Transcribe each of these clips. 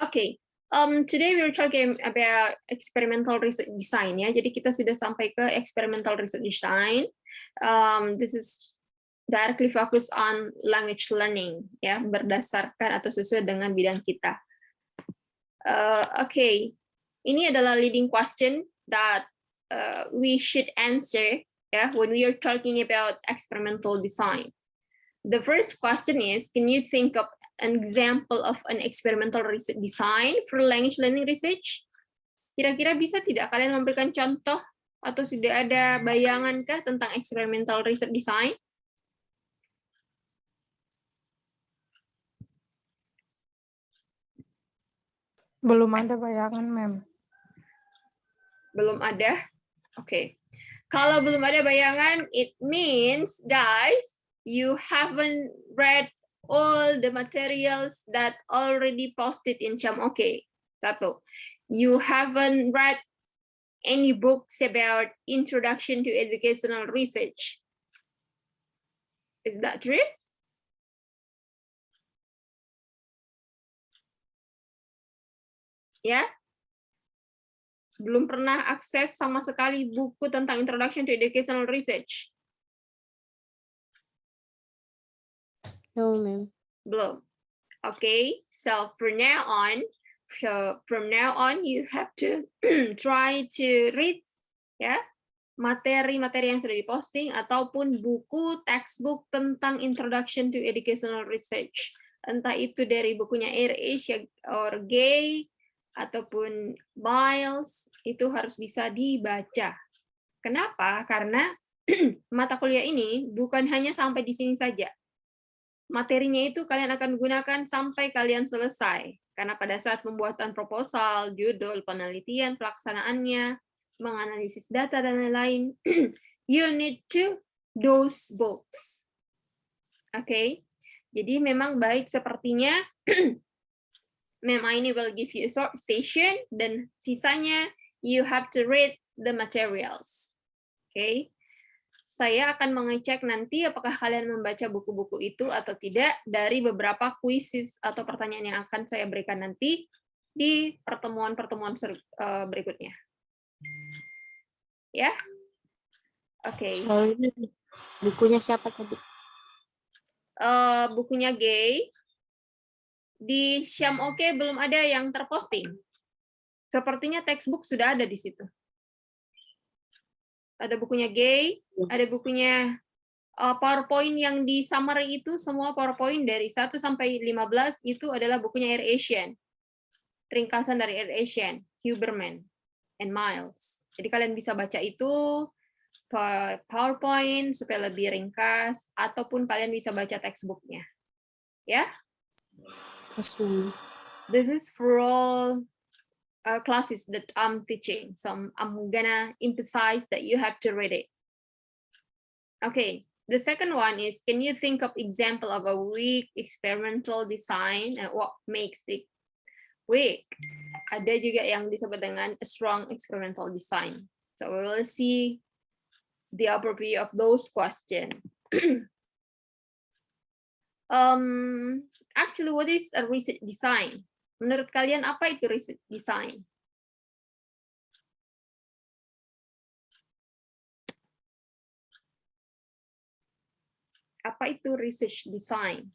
Okay. Today we're talking about experimental research design ya. Jadi kita sudah sampai ke experimental research design. This is directly focus on language learning ya, berdasarkan atau sesuai dengan bidang kita. Okay. Ini adalah leading question that we should answer ya when we are talking about experimental design. The first question is, can you think of an example of an experimental research design for language learning research? Kira-kira bisa tidak kalian memberikan contoh atau sudah ada bayangankah tentang experimental research design? Belum ada bayangan, Mem. Belum ada? Oke. Kalau belum ada bayangan, it means, guys, you haven't read all the materials that already posted in Syamoke. Satu, you haven't read any books about introduction to educational research. Is that true? Ya? Belum pernah akses sama sekali buku tentang introduction to educational research? No, ma'am. Belum. Okay, so from now on, you have to try to read ya materi-materi yang sudah diposting ataupun buku textbook tentang introduction to educational research. Entah itu dari bukunya AirAsia or Gay ataupun Miles, itu harus bisa dibaca. Kenapa? Karena mata kuliah ini bukan hanya sampai di sini saja. Materinya itu kalian akan gunakan sampai kalian selesai. Karena pada saat pembuatan proposal, judul, penelitian, pelaksanaannya, menganalisis data, dan lain-lain, you need to those books. Oke, jadi memang baik sepertinya, Ma'am Aini will give you a short session, dan sisanya you have to read the materials. Oke. Saya akan mengecek nanti apakah kalian membaca buku-buku itu atau tidak dari beberapa quizzes atau pertanyaan yang akan saya berikan nanti di pertemuan-pertemuan berikutnya. Ya? Oke. Soalnya bukunya siapa tadi? Bukunya Gay. Di Syamoke belum ada yang terposting. Sepertinya textbook sudah ada di situ. Ada bukunya Gay, ada bukunya PowerPoint yang di summary itu, semua PowerPoint dari 1 sampai 15 itu adalah bukunya AirAsian. Ringkasan dari AirAsian, Huberman, and Miles. Jadi kalian bisa baca itu PowerPoint supaya lebih ringkas, ataupun kalian bisa baca textbooknya. Ya? This is for all classes that I'm teaching, so I'm gonna emphasize that you have to read it. Okay, the second one is, can you think of example of a weak experimental design and what makes it weak? Ada juga yang disebut dengan a strong experimental design. So we will see the overview of those questions. Actually, what is a research design? Menurut kalian apa itu research design? Apa itu research design?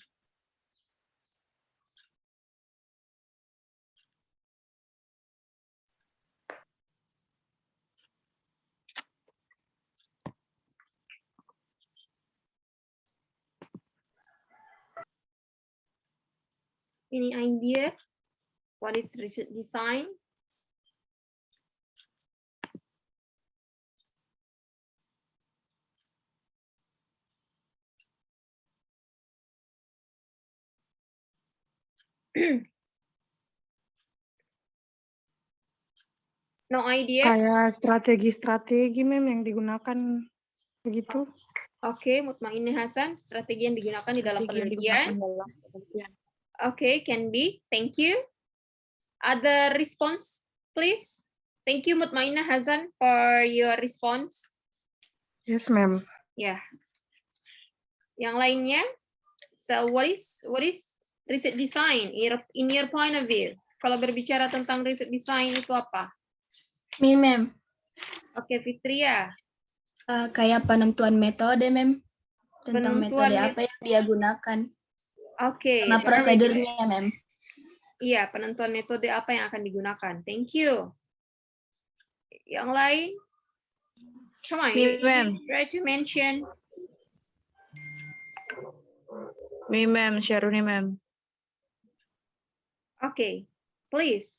Any idea? What is research design? No idea? Kayak strategi-strategi, Mem, yang digunakan begitu. Oke, Mutmainah Hasan, strategi yang digunakan di dalam penelitian. Oke, can be. Thank you. Other response, please. Thank you, Mutmainah Hasan, for your response. Yes, Mem. Ya. Yang lainnya. So, what is research design in your point of view? Kalau berbicara tentang riset design itu apa? Mem, Oke, Fitria. kayak penentuan metode, Mem. Tentang Penentuan metode apa yang dia gunakan. Oke, Sama very good. prosedurnya, Mem. Iya, penentuan metode apa yang akan digunakan. Thank you. Yang lain? Come on, you Ma'am. try to mention. Me, ma'am. Sharuni, ma'am. Okay, please.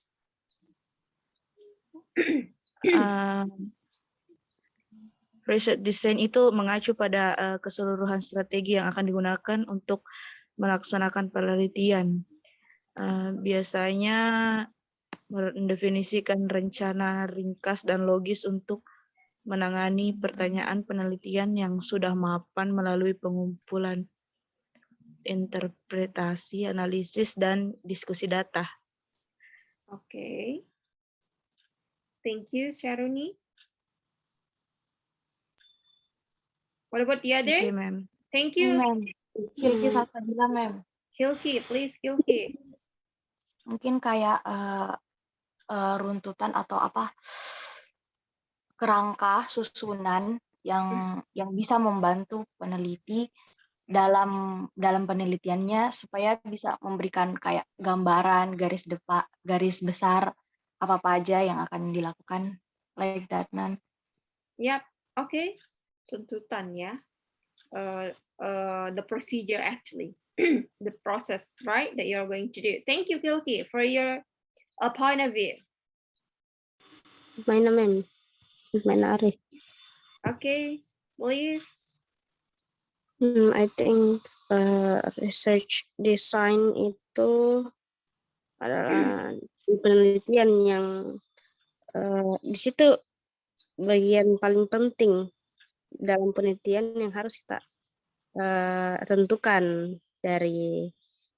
Riset design itu mengacu pada keseluruhan strategi yang akan digunakan untuk melaksanakan penelitian. Biasanya mendefinisikan rencana ringkas dan logis untuk menangani pertanyaan penelitian yang sudah mapan melalui pengumpulan interpretasi, analisis, dan diskusi data. Okay. Thank you, Sharuni. What about the other? Oke, ma'am. Thank you. Mem, Hilki satu bilang, Mem. Hilki, please, Hilki. Mungkin kayak runtutan atau apa kerangka susunan yang bisa membantu peneliti dalam penelitiannya supaya bisa memberikan kayak gambaran garis besar apa aja yang akan dilakukan, like that, Mem. Yep, okay. Tuntutan ya. The procedure actually, the process, right, that you're going to do. Thank you, Hilki, for your point of view. Mana mem? Mana Arif? Okay, please. I think research design itu adalah penelitian yang di situ bagian paling penting dalam penelitian yang harus kita tentukan dari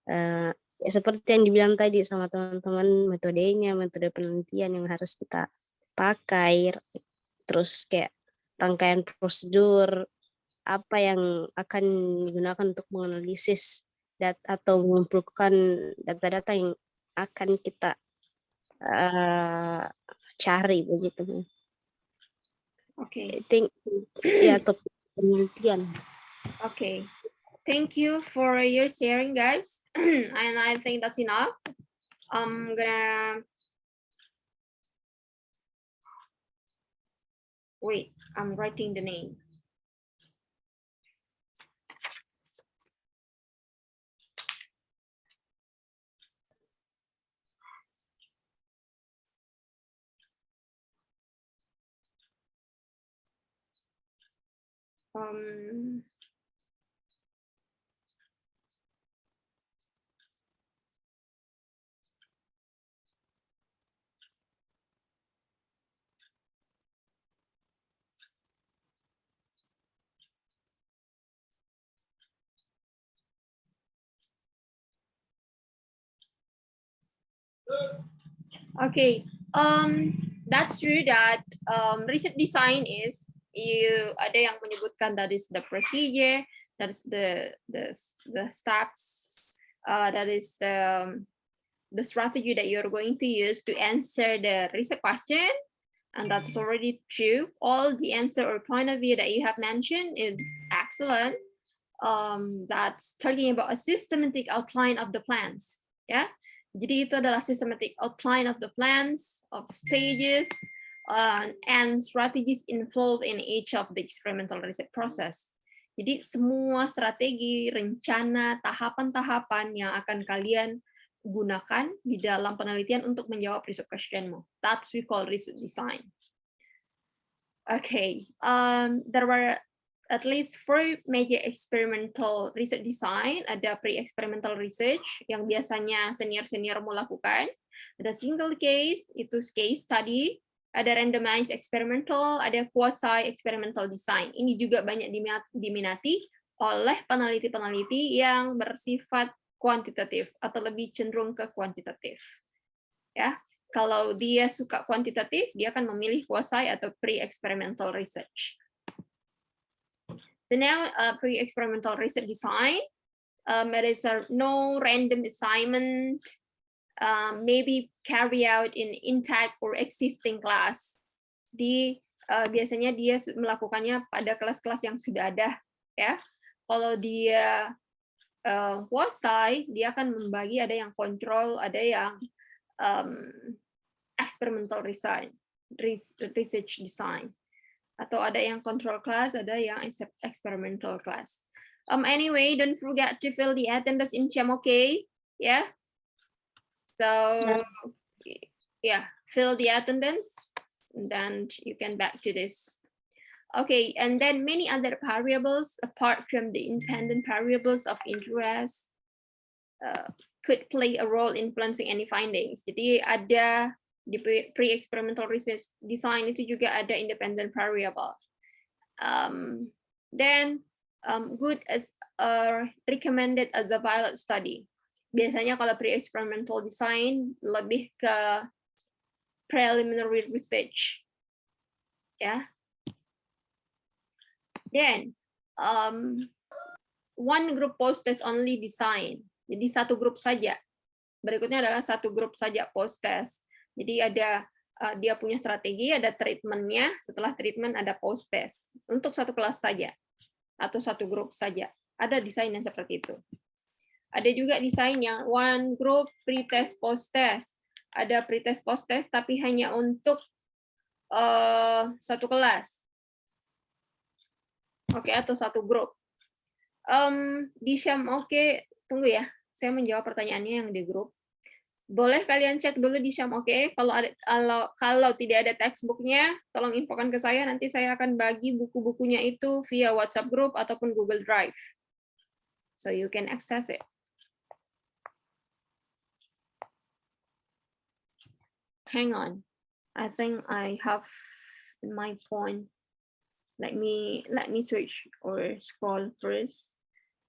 ya seperti yang dibilang tadi sama teman-teman, metodenya, metode penelitian yang harus kita pakai, terus kayak rangkaian prosedur apa yang akan digunakan untuk menganalisis atau mengumpulkan data-data yang akan kita cari begitu. Okay. I think ya topik penelitian. Okay. Thank you for your sharing, guys. And I think that's enough. I'm gonna wait. I'm writing the name. Okay, that's true that research design is ada yang menyebutkan that is the procedure, that is the steps, that is the strategy that you're going to use to answer the research question, and that's already true. All the answer or point of view that you have mentioned is excellent. That's talking about a systematic outline of the plans, yeah. Jadi itu adalah systematic outline of the plans, of stages, and strategies involved in each of the experimental research process. Jadi semua strategi, rencana, tahapan-tahapan yang akan kalian gunakan di dalam penelitian untuk menjawab research questionmu. That's we call research design. Okay, there were at least 4 major experimental research design. Ada pre-experimental research yang biasanya senior-senior mau lakukan. Ada single case, itu case study. Ada randomized experimental, ada quasi-experimental design. Ini juga banyak diminati oleh peneliti-peneliti yang bersifat kuantitatif atau lebih cenderung ke kuantitatif. Ya, kalau dia suka kuantitatif, dia akan memilih quasi atau pre-experimental research. So now, pre-experimental research design, there is no random assignment maybe carry out in intact or existing class. Jadi biasanya dia melakukannya pada kelas-kelas yang sudah ada, ya. Kalau dia quasi, dia akan membagi, ada yang control, ada yang experimental design, research design, atau ada yang control class, ada yang experimental class. Anyway, don't forget to fill the attendance in CMOK, yeah. So yeah, fill the attendance, and then you can back to this. Okay, and then many other variables apart from the independent variables of interest could play a role influencing any findings. Jadi ada di pre-experimental research design itu juga ada independent variable. Then good as recommended as a pilot study. Biasanya kalau pre-experimental design lebih ke preliminary research, ya. Then one group post-test only design. Jadi satu grup saja. Berikutnya adalah satu grup saja post-test. Jadi ada dia punya strategi, ada treatmentnya. Setelah treatment ada post-test untuk satu kelas saja atau satu grup saja. Ada desain yang seperti itu. Ada juga desain yang one group pre-test post-test. Ada pre-test post-test tapi hanya untuk satu kelas. Oke, atau satu grup. Di CMOK, tunggu ya, saya menjawab pertanyaannya yang di grup. Boleh kalian cek dulu di CMOK, kalau tidak ada textbooknya, tolong infokan ke saya, nanti saya akan bagi buku-bukunya itu via WhatsApp group ataupun Google Drive. So you can access it. Hang on, I think I have my point. Let me search or scroll first.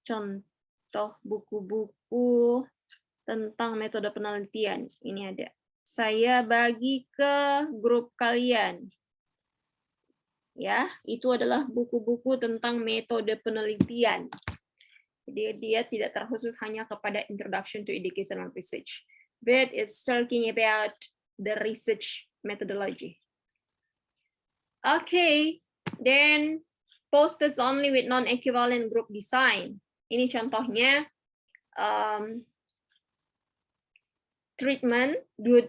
Contoh buku-buku tentang metode penelitian. Ini ada. Saya bagi ke grup kalian. Ya, itu adalah buku-buku tentang metode penelitian. Jadi dia tidak terkhusus hanya kepada Introduction to Educational Research, but it's talking about the research methodology. Okay. Then post-test only with non-equivalent group design. Ini contohnya treatment,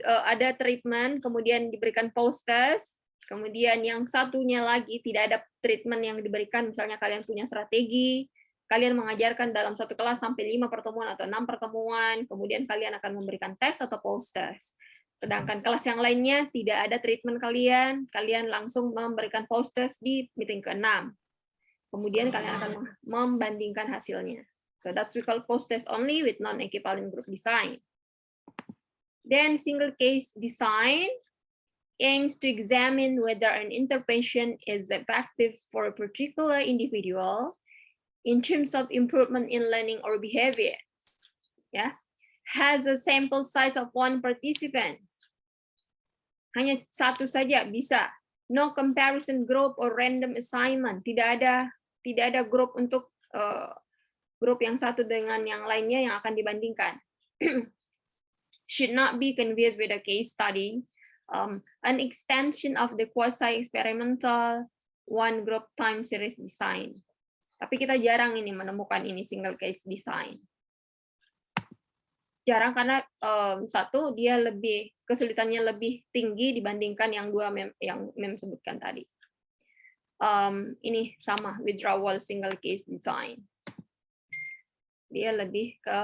ada treatment, kemudian diberikan post-test, kemudian yang satunya lagi tidak ada treatment yang diberikan, misalnya kalian punya strategi, kalian mengajarkan dalam satu kelas sampai 5 pertemuan atau 6 pertemuan, kemudian kalian akan memberikan tes atau post-test. Sedangkan kelas yang lainnya tidak ada treatment kalian langsung memberikan post-test di meeting ke-6. Kemudian kalian akan membandingkan hasilnya. So that's we call post-test only with non-equivalent group design. Then single case design aims to examine whether an intervention is effective for a particular individual in terms of improvement in learning or behavior. Yeah. Has a sample size of 1 participant. Hanya satu saja bisa. No comparison group or random assignment. Tidak ada grup untuk grup yang satu dengan yang lainnya yang akan dibandingkan. Should not be confused with a case study. An extension of the quasi-experimental one group time series design. Tapi kita jarang ini menemukan ini single case design. Jarang karena satu dia kesulitannya lebih tinggi dibandingkan yang yang mem sebutkan tadi. Ini sama withdrawal single case design. Dia lebih ke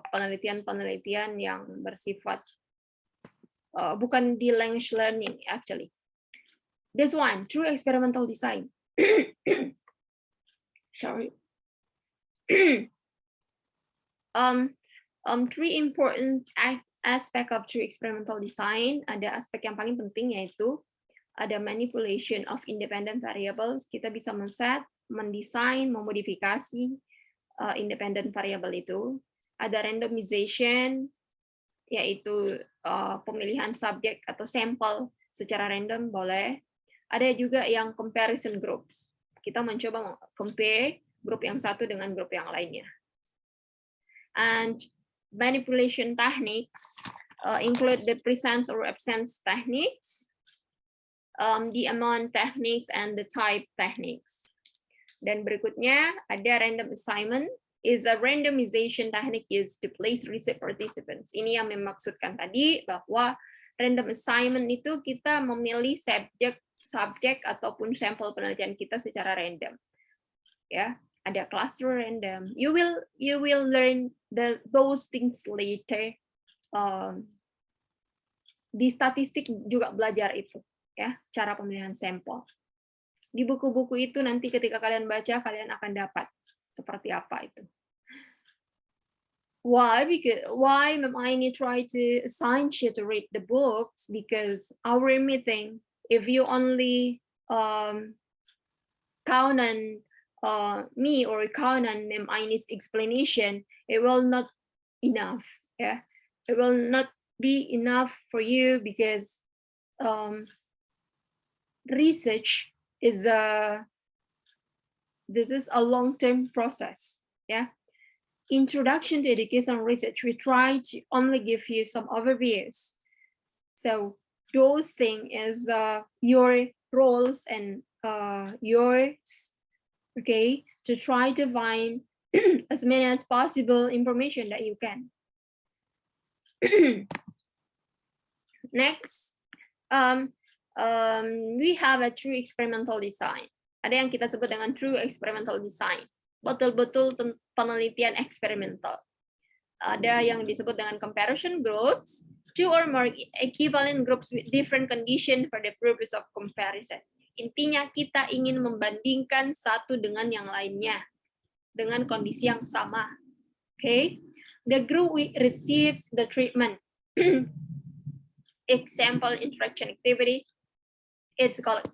penelitian-penelitian yang bersifat bukan di language learning actually. This one, true experimental design. Sorry. Three important aspect of true experimental design. Ada aspek yang paling penting yaitu ada manipulation of independent variables. Kita bisa men-set, mendesain, memodifikasi independent variable itu. Ada randomization, yaitu pemilihan subjek atau sampel secara random boleh. Ada juga yang comparison groups. Kita mencoba compare grup yang satu dengan grup yang lainnya. And manipulation techniques include the presence or absence techniques, the amount techniques, and the type techniques. Dan berikutnya ada random assignment, is a randomization technique used to place research participants. Ini yang memaksudkan tadi bahwa random assignment itu kita memilih subjek ataupun sampel penelitian kita secara random. Ya, ada cluster random. You will learn those things later. Di statistik juga belajar itu, ya, cara pemilihan sampel. Di buku-buku itu nanti ketika kalian baca, kalian akan dapat seperti apa itu. Why? Why Ma'ini try to assign you to read the books? Because our meeting, if you only count on me or count on Ma'ini's explanation, it will not enough. Yeah, it will not be enough for you because research is this is a long-term process. Yeah. Introduction to education research, we try to only give you some overviews. So those things is your roles and yours, okay, to try to find as many as possible information that you can. Next, we have a true experimental design. Ada yang kita sebut dengan true experimental design. Betul-betul penelitian eksperimental. Ada yang disebut dengan comparison groups, 2 or more equivalent groups with different condition for the purpose of comparison. Intinya kita ingin membandingkan satu dengan yang lainnya dengan kondisi yang sama. Okay, the group receives the treatment. Example interaction activity is called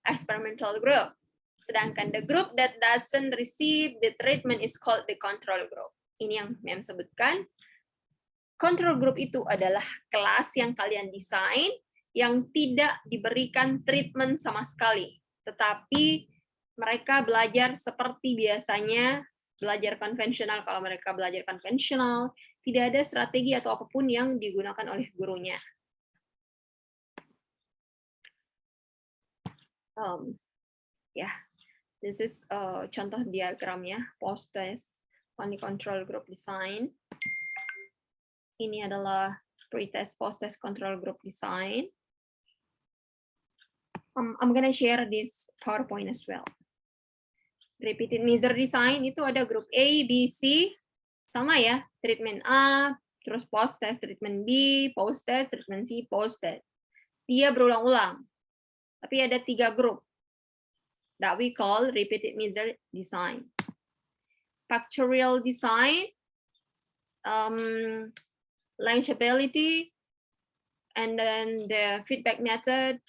experimental group. Sedangkan the group that doesn't receive the treatment is called the control group. Ini yang Mem sebutkan. Control group itu adalah kelas yang kalian desain yang tidak diberikan treatment sama sekali. Tetapi mereka belajar seperti biasanya, belajar konvensional. Kalau mereka belajar konvensional, tidak ada strategi atau apapun yang digunakan oleh gurunya. This is contoh diagramnya, post-test on the control group design. Ini adalah pre-test, post-test control group design. I'm gonna share this PowerPoint as well. Repeated measure design itu ada grup A, B, C, sama ya, treatment A, terus post-test, treatment B, post-test, treatment C, post-test. Dia berulang-ulang, tapi ada 3 grup that we call repeated measure design. Factorial design, legibility, and then the feedback method.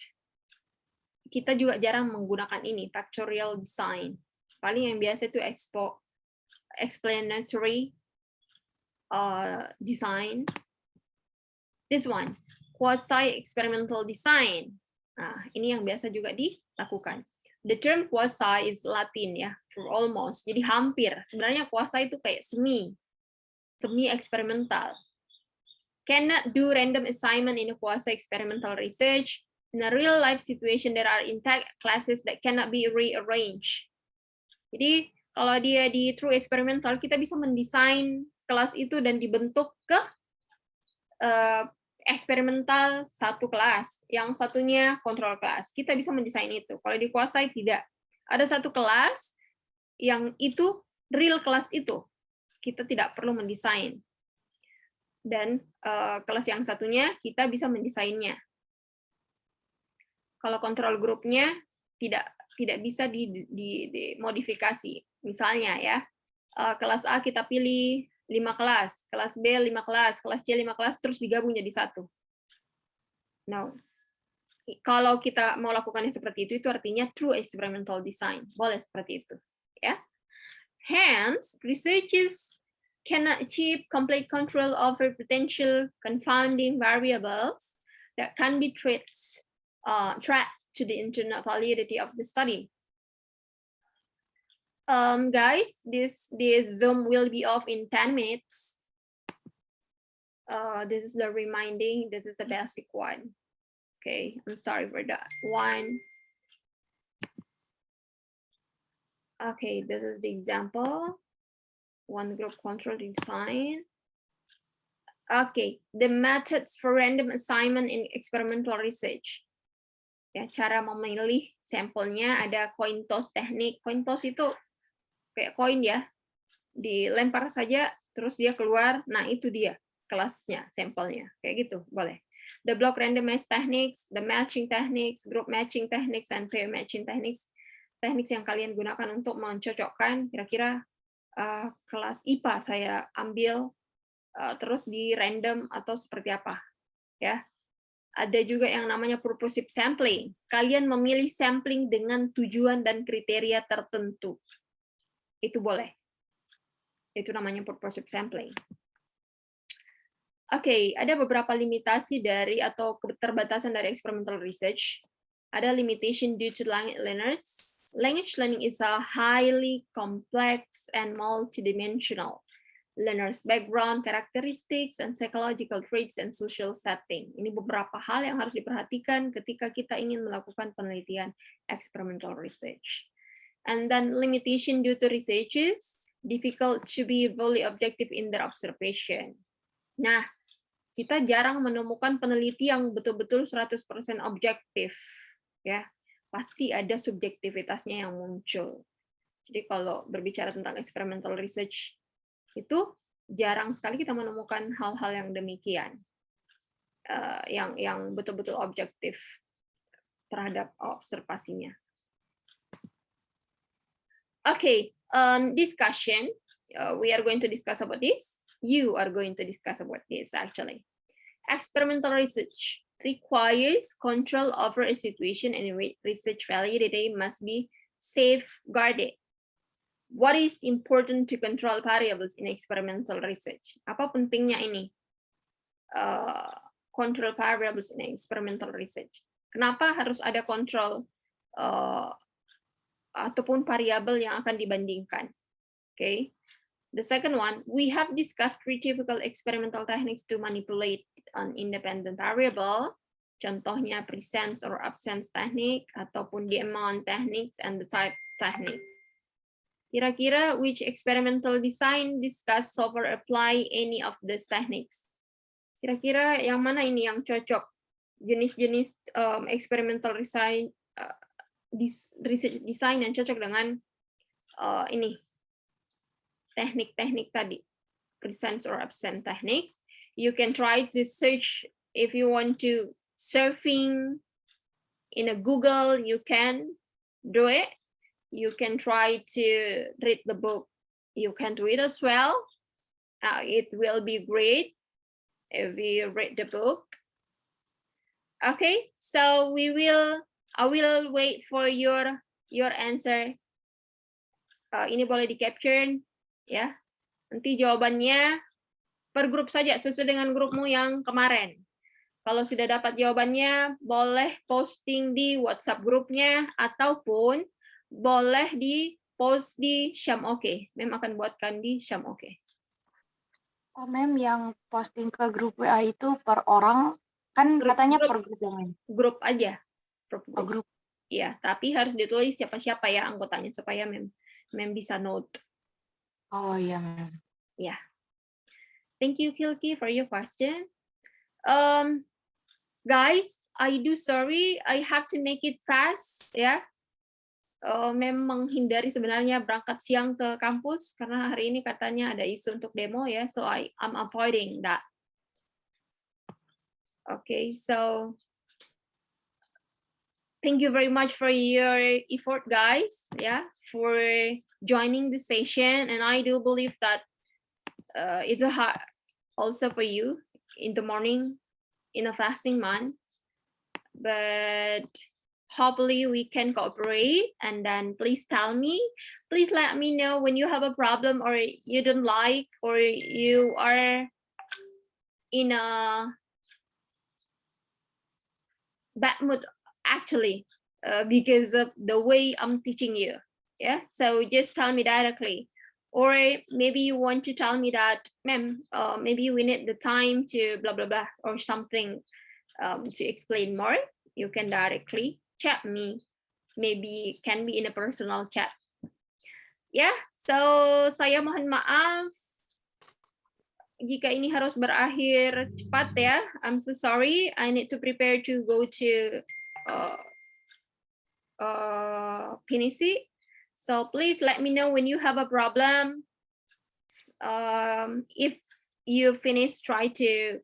Kita juga jarang menggunakan ini, factorial design. Paling yang biasa itu explanatory design. This one, quasi-experimental design. Nah, ini yang biasa juga dilakukan. The term quasi is Latin ya, for almost. Jadi hampir. Sebenarnya quasi itu kayak semi eksperimental. Cannot do random assignment in a quasi-experimental research. In a real life situation, there are intact classes that cannot be rearranged. Jadi kalau dia di true experimental, kita bisa mendesain kelas itu dan dibentuk ke eksperimental satu kelas, yang satunya kontrol kelas. Kita bisa mendesain itu. Kalau di quasi tidak. Ada satu kelas yang itu real kelas itu. Kita tidak perlu mendesain. Dan kelas yang satunya kita bisa mendesainnya. Kalau kontrol grupnya tidak bisa dimodifikasi. Misalnya ya, kelas A kita pilih 5 kelas, kelas B 5 kelas, kelas C 5 kelas, terus digabung jadi 1. No. Kalau kita mau lakukannya seperti itu artinya true experimental design. Boleh seperti itu. Ya. Hence, researchers cannot achieve complete control over potential confounding variables that can be threats to the internal validity of the study. Guys, this Zoom will be off in 10 minutes. This is the reminding. This is the basic one. Okay, I'm sorry for that one. Okay, this is the example. One group control design. Okay, the methods for random assignment in experimental research. Ya, cara memilih sampelnya ada coin toss teknik. Coin toss itu kayak koin ya, dilempar saja terus dia keluar. Nah, itu dia kelasnya, sampelnya. Kayak gitu, boleh. The block randomized techniques, the matching techniques, group matching techniques, and pair matching techniques. Teknik yang kalian gunakan untuk mencocokkan kira-kira kelas IPA saya ambil terus di random atau seperti apa, ya. Ada juga yang namanya purposive sampling. Kalian memilih sampling dengan tujuan dan kriteria tertentu. Itu boleh. Itu namanya purposive sampling. Oke, ada beberapa limitasi dari atau keterbatasan dari experimental research. Ada limitation due to language learners. Language learning is a highly complex and multidimensional. Learners' background, characteristics, and psychological traits and social setting. Ini beberapa hal yang harus diperhatikan ketika kita ingin melakukan penelitian experimental research. And then limitation due to researchers, difficult to be fully objective in their observation. Nah, kita jarang menemukan peneliti yang betul-betul 100% objektif, ya. Pasti ada subjektivitasnya yang muncul. Jadi kalau berbicara tentang experimental research, itu jarang sekali kita menemukan hal-hal yang demikian, yang betul-betul objektif terhadap observasinya. Okay, discussion. We are going to discuss about this. You are going to discuss about this, actually. Experimental research requires control over a situation in which research validity must be safeguarded. What is important to control variables in experimental research? Apa pentingnya ini? Control variables in experimental research. Kenapa harus ada kontrol ataupun variabel yang akan dibandingkan? Okay. The second one, we have discussed three typical experimental techniques to manipulate an independent variable. Contohnya presence or absence technique, ataupun the amount techniques and the type technique. Kira-kira which experimental design discuss so far apply any of these techniques? Kira-kira yang mana ini yang cocok? Jenis-jenis experimental design, research design yang cocok dengan ini teknik-teknik tadi, presence or absent techniques. You can try to search if you want to surfing in a Google. You can do it. You can try to read the book. You can do it as well. It will be great if you read the book. Okay, so I will wait for your answer. Ini boleh di capture, ya. Nanti jawabannya per grup saja sesuai dengan grupmu yang kemarin. Kalau sudah dapat jawabannya, boleh posting di WhatsApp grupnya ataupun boleh di post di Syam Oke. Mem akan buatkan di Syam Oke. Oh, Mem, yang posting ke grup WA itu per orang, kan katanya per grup yang lain. Grup aja. Oh, grup. Iya, tapi harus ditulis siapa-siapa ya anggotanya supaya Mem bisa note. Oh iya, Mem. Ya. Thank you, Kilki, for your question. Guys, I do sorry, I have to make it fast, ya. Memang menghindari sebenarnya berangkat siang ke kampus karena hari ini katanya ada isu untuk demo ya, so I'm avoiding that. Okay, so thank you very much for your effort, guys, yeah, for joining the session, and I do believe that it's a hard also for you in the morning in a fasting month, but hopefully we can cooperate. And then please let me know when you have a problem or you don't like or you are in a bad mood actually because of the way I'm teaching you. Yeah, so just tell me directly. Or maybe you want to tell me that, ma'am, maybe we need the time to blah, blah, blah, or something to explain more. You can directly chat me. Maybe can be in a personal chat. Ya, so saya mohon maaf jika ini harus berakhir cepat ya. I'm so sorry. I need to prepare to go to Pinisi. So please let me know when you have a problem. If you finish, try to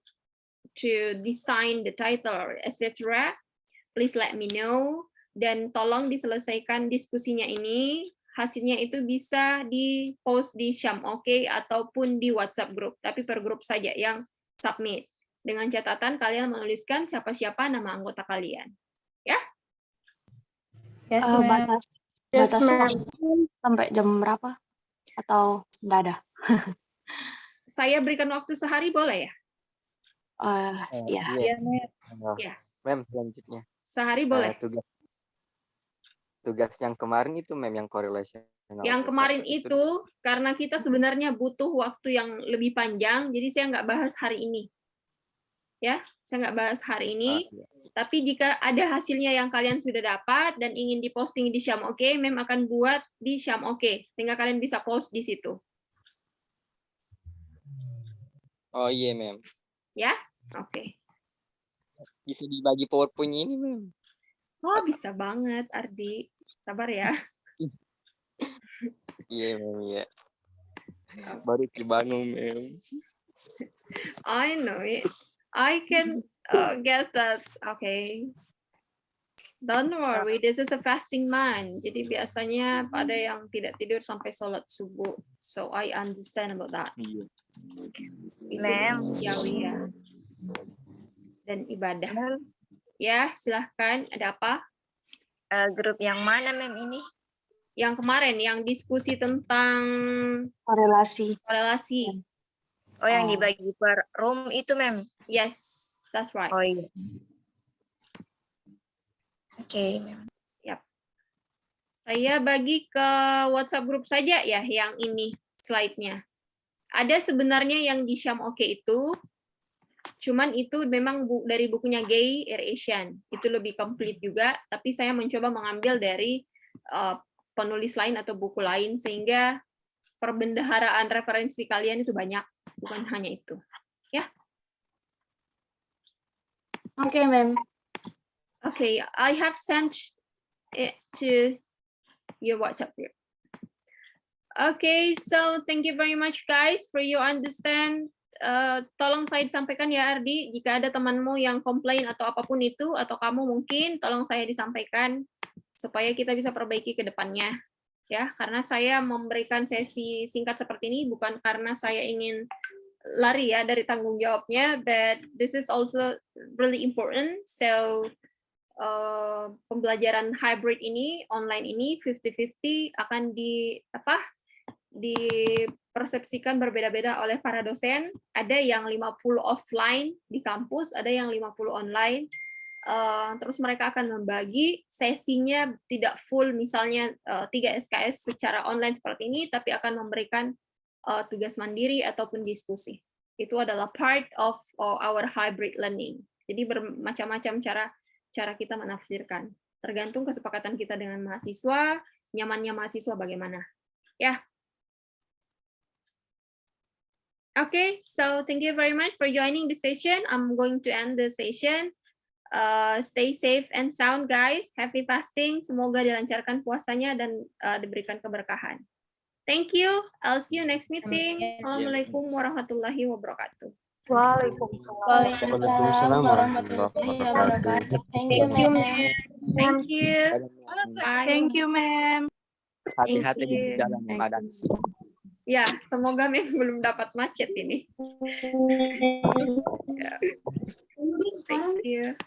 design the title, etc. Please let me know. Dan tolong diselesaikan diskusinya ini. Hasilnya itu bisa di-post di Syam Oke ataupun di WhatsApp group, tapi per grup saja yang submit. Dengan catatan kalian menuliskan siapa-siapa nama anggota kalian. Ya? Yes, Batas waktu sampai jam berapa? Atau enggak ada? Saya berikan waktu sehari boleh ya? Ya. Ya. Mem, selanjutnya. Sehari boleh. Tugas yang kemarin itu mem yang correlation. Yang kemarin itu karena kita sebenarnya butuh waktu yang lebih panjang, jadi saya nggak bahas hari ini. Ya, saya nggak bahas hari ini. Tapi jika ada hasilnya yang kalian sudah dapat dan ingin diposting di Syam Oke, mem akan buat di Syam Oke, sehingga kalian bisa post di situ. Oh iya mem. Ya, oke. Bisa dibagi PowerPoint ini mem. Oh, bisa banget, Ardi. Sabar ya. Iya mem ya. Baru kebangun mem. I know it. I can guess that. Okay. Don't worry, this is a fasting month. Jadi biasanya pada yang tidak tidur sampai sholat subuh. So I understand about that. Iya. Mem. Ya. Dan ibadah. Ya, silahkan. Ada apa? Grup yang mana mem ini? Yang kemarin, yang diskusi tentang Korelasi. Oh, yang dibagi per room itu mem. Yes, that's right. Oh iya. Oke, mem. Yap. Saya bagi ke WhatsApp group saja ya, yang ini slide-nya. Ada sebenarnya yang di Syam Oke itu, cuman itu memang dari bukunya Gay Asian. Itu lebih komplit juga, tapi saya mencoba mengambil dari penulis lain atau buku lain, sehingga perbendaharaan referensi kalian itu banyak, bukan hanya itu. Ya. Oke, mem. Okay, I have sent it to your WhatsApp group. Okay, so thank you very much guys for your understand. Tolong saya disampaikan ya Ardi, jika ada temanmu yang komplain atau apapun itu, atau kamu mungkin, tolong saya disampaikan supaya kita bisa perbaiki ke depannya. Ya, karena saya memberikan sesi singkat seperti ini bukan karena saya ingin lari ya dari tanggung jawabnya, but this is also really important. So pembelajaran hybrid ini, online ini 50-50 akan dipersepsikan berbeda-beda oleh para dosen. Ada yang 50 offline di kampus, ada yang 50 online. Terus mereka akan membagi sesinya tidak full, misalnya 3 SKS secara online seperti ini, tapi akan memberikan tugas mandiri ataupun diskusi. Itu adalah part of our hybrid learning. Jadi bermacam-macam cara kita menafsirkan. Tergantung kesepakatan kita dengan mahasiswa, nyamannya mahasiswa bagaimana. Ya. Okay, so thank you very much for joining the session. I'm going to end the session. Stay safe and sound, guys. Happy fasting. Semoga dilancarkan puasanya dan diberikan keberkahan. Thank you. I'll see you next meeting. Assalamualaikum warahmatullahi wabarakatuh. Waalaikumsalam warahmatullahi wabarakatuh. Thank you, mem. Thank you. Bye. Thank you, mem. Hati-hati Thank you. di jalan Madang. Ya, semoga mem belum dapat macet ini. Ya. Thank you.